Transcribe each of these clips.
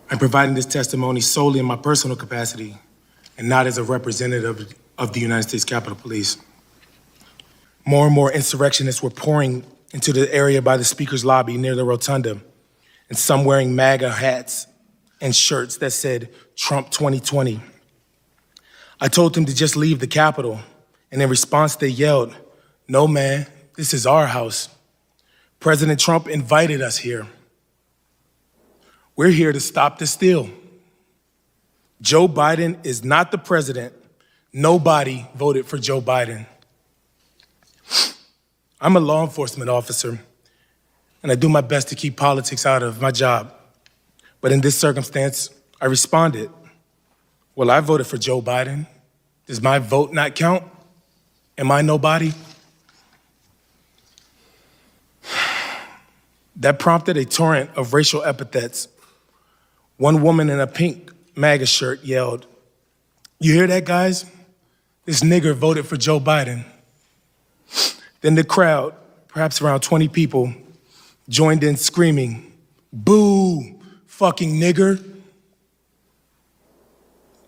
I'm providing this testimony solely in my personal capacity and not as a representative of the United States Capitol Police. More and more insurrectionists were pouring into the area by the speaker's lobby near the rotunda, and some wearing MAGA hats and shirts that said Trump 2020. I told them to just leave the Capitol, and in response they yelled, "No, man, this is our house. President Trump invited us here. We're here to stop the steal. Joe Biden is not the president. Nobody voted for Joe Biden." I'm a law enforcement officer, and I do my best to keep politics out of my job. But in this circumstance, I responded, "Well, I voted for Joe Biden. Does my vote not count? Am I nobody?" That prompted a torrent of racial epithets. One woman in a pink MAGA shirt yelled, "You hear that, guys? This nigger voted for Joe Biden." Then the crowd, perhaps around 20 people, joined in screaming, "Boo, fucking nigger."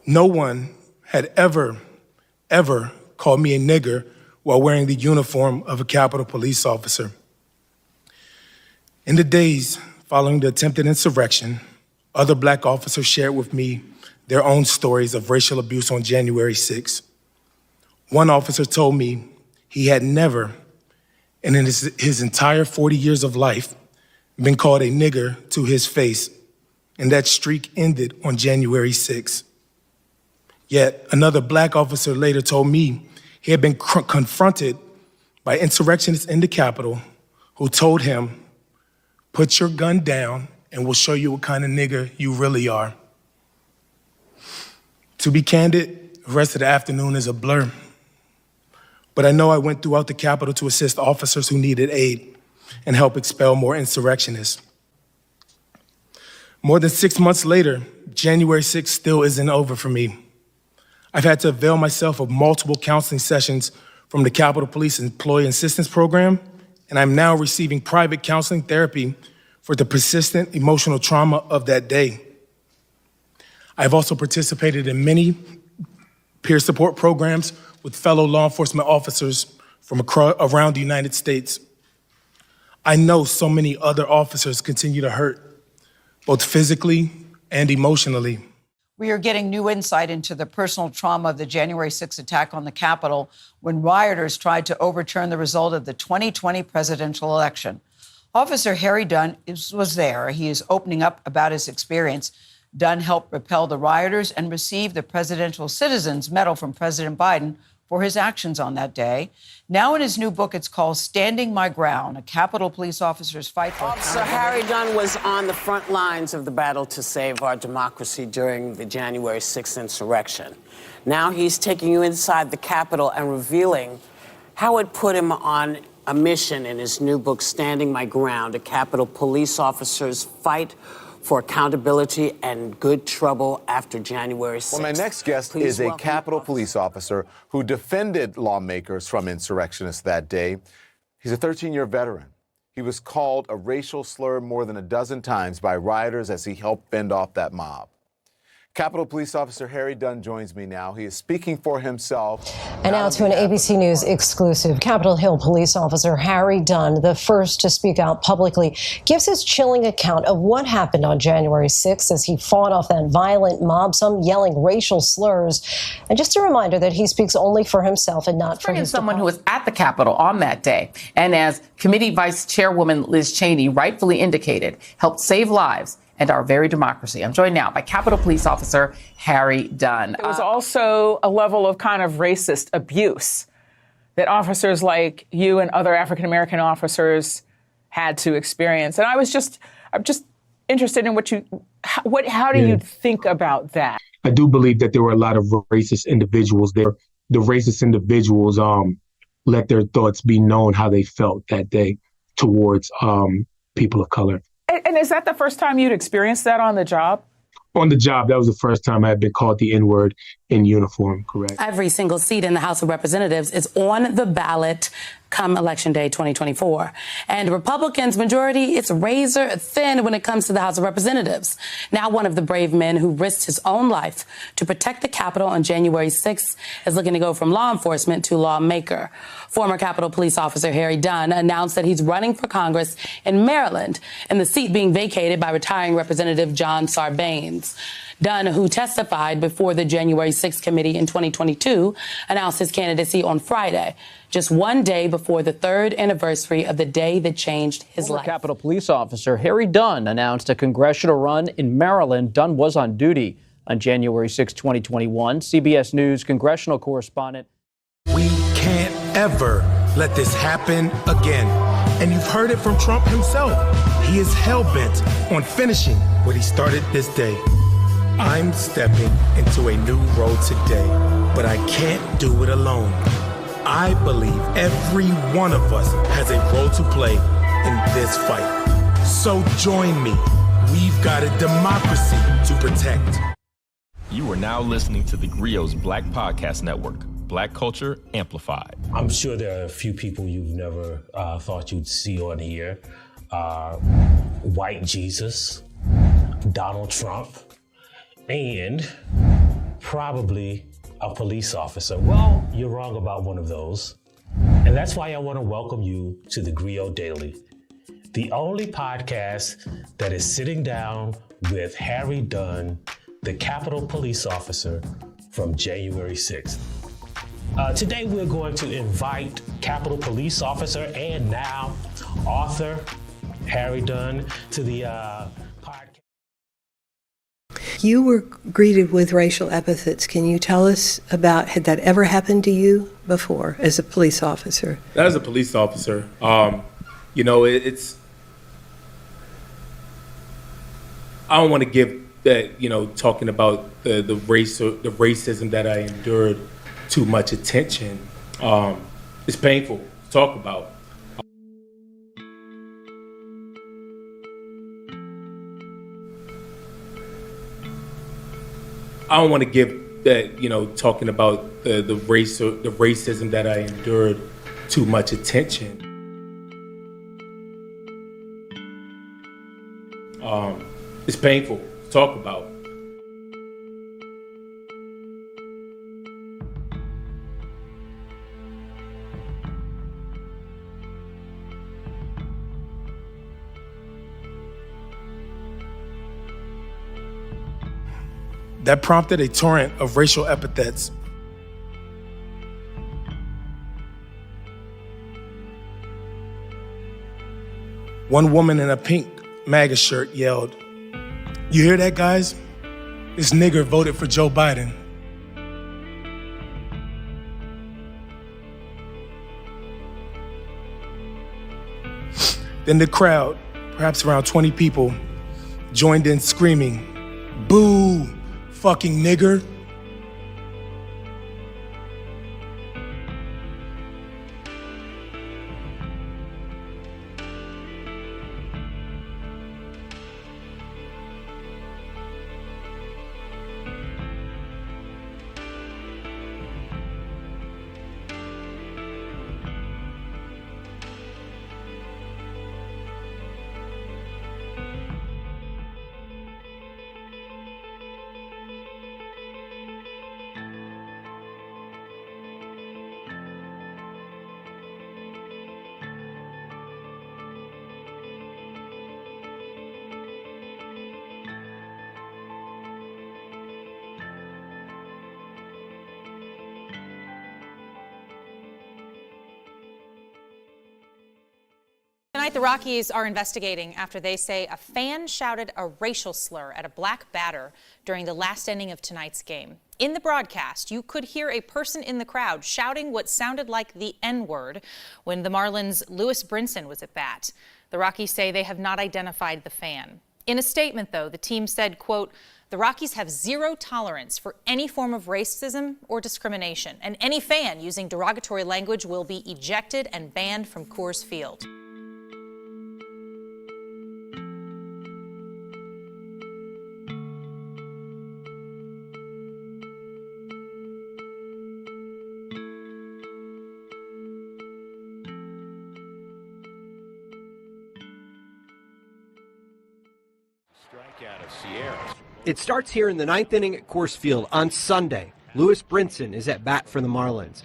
No one had ever called me a nigger while wearing the uniform of a Capitol Police officer. In the days following the attempted insurrection, other Black officers shared with me their own stories of racial abuse on January 6th. One officer told me he had never, and in his entire 40 years of life, been called a nigger to his face, and that streak ended on January 6th. Yet another Black officer later told me he had been confronted by insurrectionists in the Capitol who told him, "Put your gun down and we'll show you what kind of nigger you really are." To be candid, the rest of the afternoon is a blur. But I know I went throughout the Capitol to assist officers who needed aid and help expel more insurrectionists. More than 6 months later, January 6th still isn't over for me. I've had to avail myself of multiple counseling sessions from the Capitol Police Employee Assistance Program, and I'm now receiving private counseling therapy for the persistent emotional trauma of that day. I've also participated in many peer support programs with fellow law enforcement officers from around the United States. I know so many other officers continue to hurt, both physically and emotionally. We are getting new insight into the personal trauma of the January 6th attack on the Capitol when rioters tried to overturn the result of the 2020 presidential election. Officer Harry Dunn was there. He is opening up about his experience. Dunn helped repel the rioters and received the Presidential Citizens Medal from President Biden for his actions on that day. Now in his new book, it's called Standing My Ground, a Capitol Police officer's fight for Officer Harry Dunn was on the front lines of the battle to save our democracy during the January 6th insurrection. Now he's taking you inside the Capitol and revealing how it put him on a mission in his new book, Standing My Ground, a Capitol Police officer's fight for accountability and good trouble after January 6th. Well, my next guest is a Capitol Police officer who defended lawmakers from insurrectionists that day. He's a 13-year veteran. He was called a racial slur more than a dozen times by rioters as he helped fend off that mob. Capitol Police Officer Harry Dunn joins me now. He is speaking for himself. And now to an ABC News exclusive. Capitol Hill Police Officer Harry Dunn, the first to speak out publicly, gives his chilling account of what happened on January 6th as he fought off that violent mob, some yelling racial slurs. And just a reminder that he speaks only for himself and not for his someone who was at the Capitol on that day, and as Committee Vice Chairwoman Liz Cheney rightfully indicated, helped save lives and our very democracy. I'm joined now by Capitol Police Officer Harry Dunn. There was also a level of kind of racist abuse that officers like you and other African-American officers had to experience. And I'm just interested in how do you think about that? I do believe that there were a lot of racist individuals there. The racist individuals let their thoughts be known how they felt that day towards people of color. And is that the first time you'd experienced that on the job? On the job, that was the first time I had been called the N-word in uniform, correct? Every single seat in the House of Representatives is on the ballot come Election Day 2024. And Republicans' majority, it's razor thin when it comes to the House of Representatives. Now one of the brave men who risked his own life to protect the Capitol on January 6th is looking to go from law enforcement to lawmaker. Former Capitol Police Officer Harry Dunn announced that he's running for Congress in Maryland, and the seat being vacated by retiring Representative John Sarbanes. Dunn, who testified before the January 6th committee in 2022, announced his candidacy on Friday, just one day before the third anniversary of the day that changed his life. Capitol Police Officer Harry Dunn announced a congressional run in Maryland. Dunn was on duty on January 6, 2021. CBS News congressional correspondent. We can't ever let this happen again. And you've heard it from Trump himself. He is hell-bent on finishing what he started this day. I'm stepping into a new role today, but I can't do it alone. I believe every one of us has a role to play in this fight. So join me. We've got a democracy to protect. You are now listening to the Grio's Black Podcast Network, Black Culture Amplified. I'm sure there are a few people you've never thought you'd see on here. White Jesus, Donald Trump, and probably a police officer. Well, you're wrong about one of those. And that's why I want to welcome you to the Grio Daily, the only podcast that is sitting down with Harry Dunn, the Capitol Police Officer from January 6th. Today, we're going to invite Capitol Police Officer and now author Harry Dunn to the podcast. You were greeted with racial epithets. Can you tell us about, had that ever happened to you before as a police officer? As a police officer, it's, I don't want to give that, talking about the race or the racism that I endured too much attention. It's painful to talk about. I don't want to give that, talking about the race or the racism that I endured too much attention. It's painful to talk about. That prompted a torrent of racial epithets. One woman in a pink MAGA shirt yelled, "You hear that, guys? This nigger voted for Joe Biden." Then the crowd, perhaps around 20 people, joined in screaming, "Boo! Fucking nigger." Tonight, the Rockies are investigating after they say a fan shouted a racial slur at a black batter during the last inning of tonight's game. In the broadcast, you could hear a person in the crowd shouting what sounded like the N-word when the Marlins' Lewis Brinson was at bat. The Rockies say they have not identified the fan. In a statement, though, the team said, quote, "The Rockies have zero tolerance for any form of racism or discrimination, and any fan using derogatory language will be ejected and banned from Coors Field." It starts here in the ninth inning at Coors Field on Sunday. Lewis Brinson is at bat for the Marlins.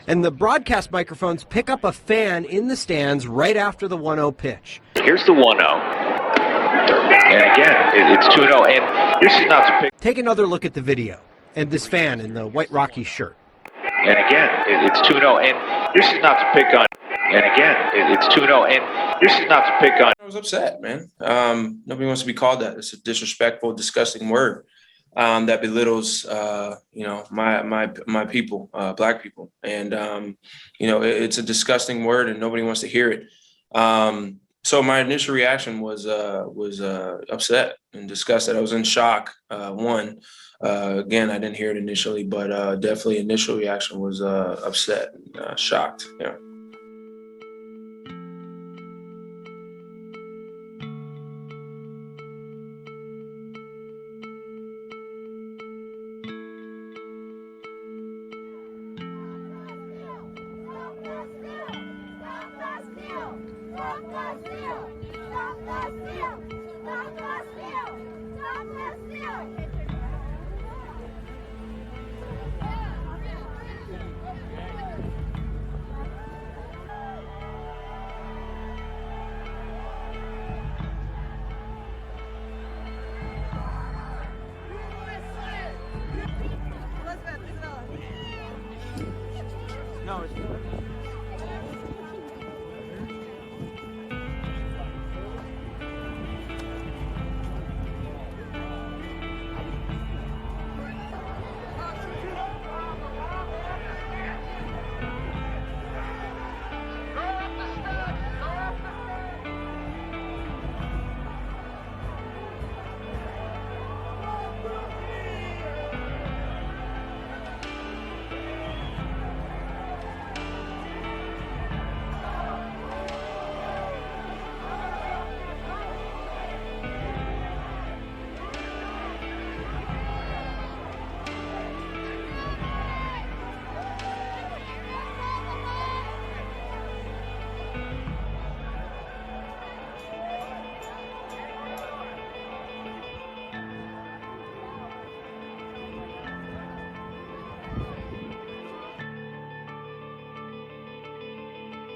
And the broadcast microphones pick up a fan in the stands right after the 1-0 pitch. Here's the 1-0. And again, it's 2-0. And this is not to pick. Take another look at the video and this fan in the White Rockies shirt. And again, it's 2-0. And this is not to pick on. And again, it's 2-0. And this is not to pick on. I was upset, man. Nobody wants to be called that. It's a disrespectful, disgusting word that belittles, my people, Black people. And, it's a disgusting word and nobody wants to hear it. So my initial reaction was upset and disgusted. I was in shock. Again, I didn't hear it initially, but definitely initial reaction was upset and shocked. Yeah.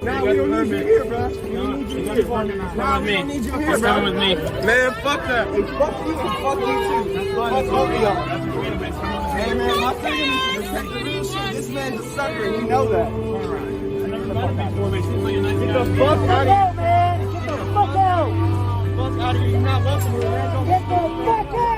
Nah, we don't need you here, bro. We don't need you here. Nah, we don't need you here, bro. With me. Man, fuck that. Hey, fuck you and fuck you too. Fuck both of y'all. Hey, man, my thing is to protect the real shit. This man's a sucker, and you know that. Get the fuck out of here, man. Get the fuck out. Fuck out of here. You're not welcome here, man. Get the fuck out.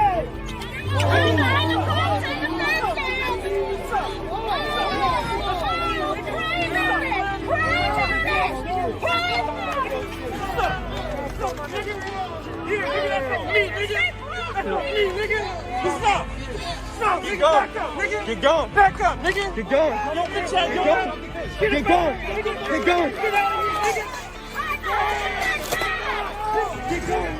Stop, nigga, back up, nigga. Get going. Back up, nigga. Get going. Yo, bitch ass, get going. Get going. Get going. Get out of here, nigga. Get going.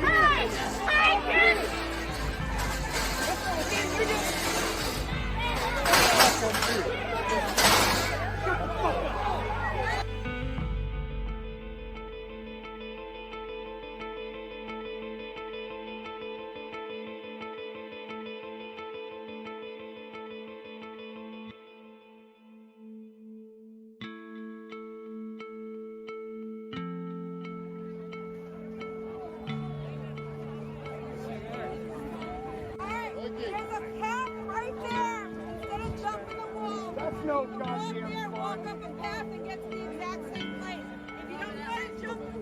There's a path right there. Instead of jumping the wall. That's no goddamn fun. Walk up a path and get to the exact same place. If you don't want to jump the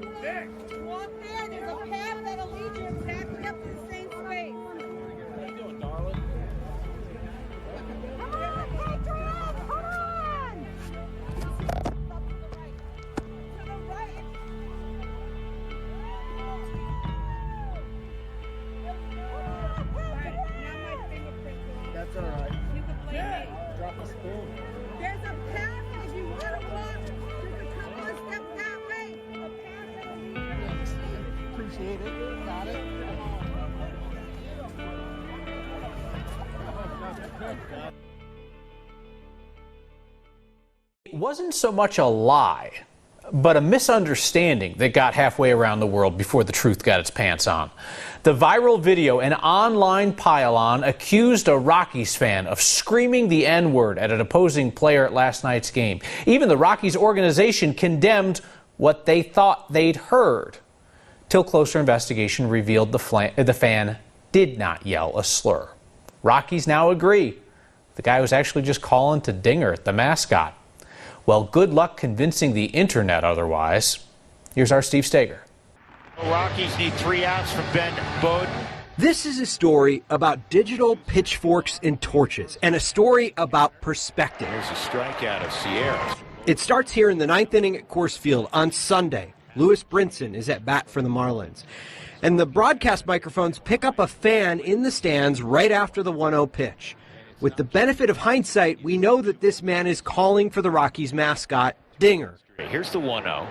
wall, walk there. There's a path that'll lead you exactly up to the same space. What are you doing, darling? Come on, Patron! Come on! To the right. That's all right. You can play me. Drop a spoon. There's a path if you want to walk just a couple of steps that way. A path that'll lead you. Appreciate it. Got it. It wasn't so much a lie, but a misunderstanding that got halfway around the world before the truth got its pants on. The viral video, an online pile-on, accused a Rockies fan of screaming the N-word at an opposing player at last night's game. Even the Rockies organization condemned what they thought they'd heard, till closer investigation revealed the fan did not yell a slur. Rockies now agree the guy was actually just calling to Dinger, the mascot. Well, good luck convincing the internet otherwise. Here's our Steve Steger. Rockies need 3 outs from Ben Bowden. This is a story about digital pitchforks and torches, and a story about perspective. There's a strikeout of Sierra. It starts here in the 9th inning at Coors Field on Sunday. Lewis Brinson is at bat for the Marlins. And the broadcast microphones pick up a fan in the stands right after the 1-0 pitch. With the benefit of hindsight, we know that this man is calling for the Rockies mascot, Dinger. Here's the 1-0.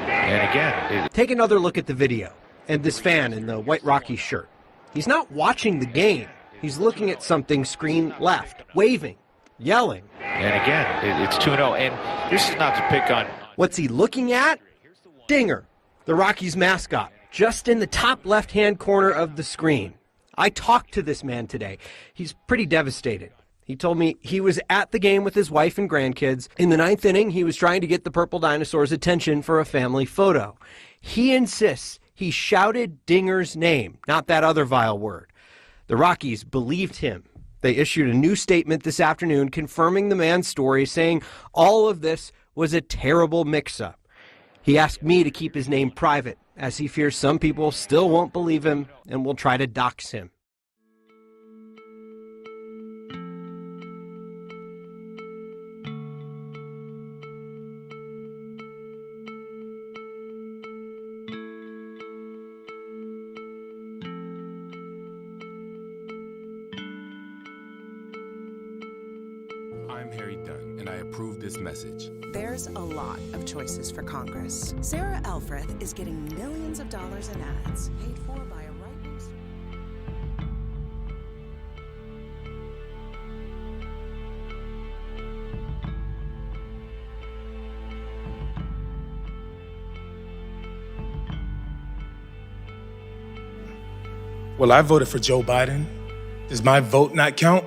And again, Take another look at the video and this fan in the white Rockies shirt. He's not watching the game. He's looking at something screen left, waving, yelling. And again, it's 2-0. And this is not to pick on. What's he looking at? Dinger, the Rockies mascot, just in the top left-hand corner of the screen. I talked to this man today. He's pretty devastated. He told me he was at the game with his wife and grandkids. In the 9th inning, he was trying to get the Purple Dinosaur's attention for a family photo. He insists he shouted Dinger's name, not that other vile word. The Rockies believed him. They issued a new statement this afternoon confirming the man's story, saying all of this was a terrible mix-up. He asked me to keep his name private, as he fears some people still won't believe him and will try to dox him. I'm Harry Dunn, and I approve this message. There's a lot of choices for Congress. Sarah Elfreth is getting millions of dollars in ads paid for by a right-wing. Well, I voted for Joe Biden. Does my vote not count?